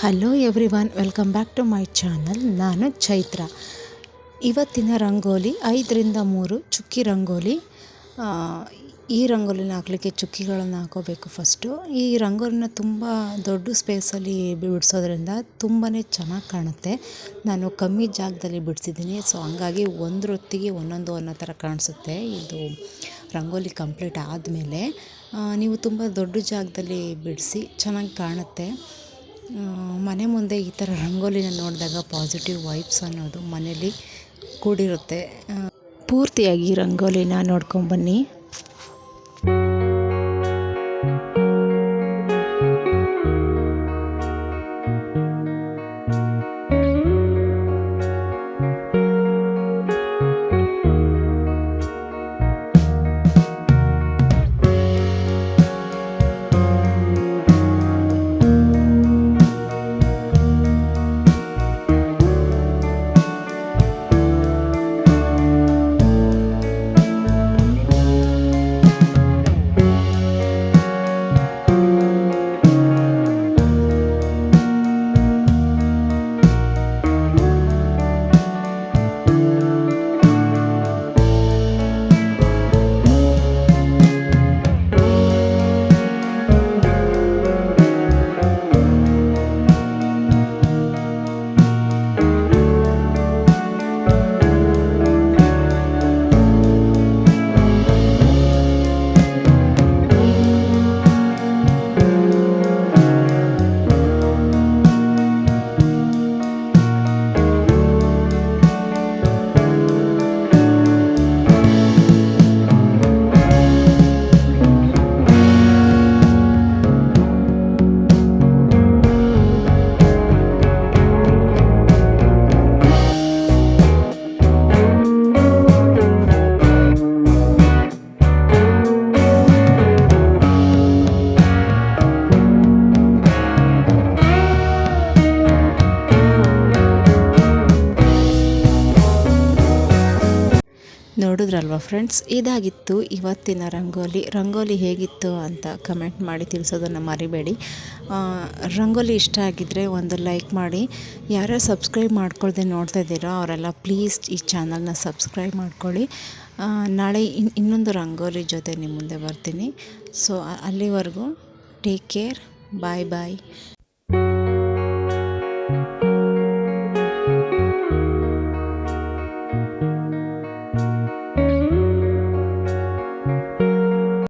Hello everyone, welcome back to my channel. ನಾನು ಚೈತ್ರ. ಇವತ್ತಿನ ರಂಗೋಲಿ 5ರಿಂದ 3 ಚುಕ್ಕಿ ರಂಗೋಲಿ. ಈ ರಂಗೋಲಿನ ಹಾಕಲಿಕ್ಕೆ ಚುಕ್ಕಿಗಳನ್ನು ಹಾಕೋಬೇಕು ಫಸ್ಟು. ಈ ರಂಗೋಲಿನ ತುಂಬ ದೊಡ್ಡ ಸ್ಪೇಸಲ್ಲಿ ಬಿಡಿಸೋದ್ರಿಂದ ತುಂಬಾ ಚೆನ್ನಾಗಿ ಕಾಣುತ್ತೆ. ನಾನು ಕಮ್ಮಿ ಜಾಗದಲ್ಲಿ ಬಿಡಿಸಿದ್ದೀನಿ, ಸೊ ಹಂಗಾಗಿ ಹೊತ್ತಿಗೆ ಒಂದೊಂದು ಅನ್ನೋ ಥರ ಕಾಣಿಸುತ್ತೆ. ಇದು ರಂಗೋಲಿ ಕಂಪ್ಲೀಟ್ ಆದಮೇಲೆ ನೀವು ತುಂಬ ದೊಡ್ಡ ಜಾಗದಲ್ಲಿ ಬಿಡಿಸಿ ಚೆನ್ನಾಗಿ ಕಾಣುತ್ತೆ. ಮನೆ ಮುಂದೆ ಈ ಥರ ರಂಗೋಲಿನ ನೋಡಿದಾಗ ಪಾಸಿಟಿವ್ ವೈಬ್ಸ್ ಅನ್ನೋದು ಮನೇಲಿ ಕೂಡಿರುತ್ತೆ. ಪೂರ್ತಿಯಾಗಿ ರಂಗೋಲಿನ ನೋಡ್ಕೊಂಬನ್ನಿ. ನೋಡಿದ್ರಲ್ವ ಫ್ರೆಂಡ್ಸ್, ಇದಾಗಿತ್ತು ಇವತ್ತಿನ ರಂಗೋಲಿ ಹೇಗಿತ್ತು ಅಂತ ಕಮೆಂಟ್ ಮಾಡಿ ತಿಳಿಸೋದನ್ನು ಮರಿಬೇಡಿ. ರಂಗೋಲಿ ಇಷ್ಟ ಆಗಿದ್ದರೆ ಒಂದು ಲೈಕ್ ಮಾಡಿ. ಯಾರ್ಯಾರು ಸಬ್ಸ್ಕ್ರೈಬ್ ಮಾಡ್ಕೊಳ್ದೆ ನೋಡ್ತಾ ಇದ್ದೀರೋ ಅವರೆಲ್ಲ ಪ್ಲೀಸ್ ಈ ಚಾನಲ್ನ ಸಬ್ಸ್ಕ್ರೈಬ್ ಮಾಡ್ಕೊಳ್ಳಿ. ನಾಳೆ ಇನ್ನೊಂದು ರಂಗೋಲಿ ಜೊತೆ ನಿಮ್ಮ ಮುಂದೆ ಬರ್ತೀನಿ. ಸೊ ಅಲ್ಲಿವರೆಗೂ ಟೇಕ್ ಕೇರ್, ಬಾಯ್ ಬಾಯ್.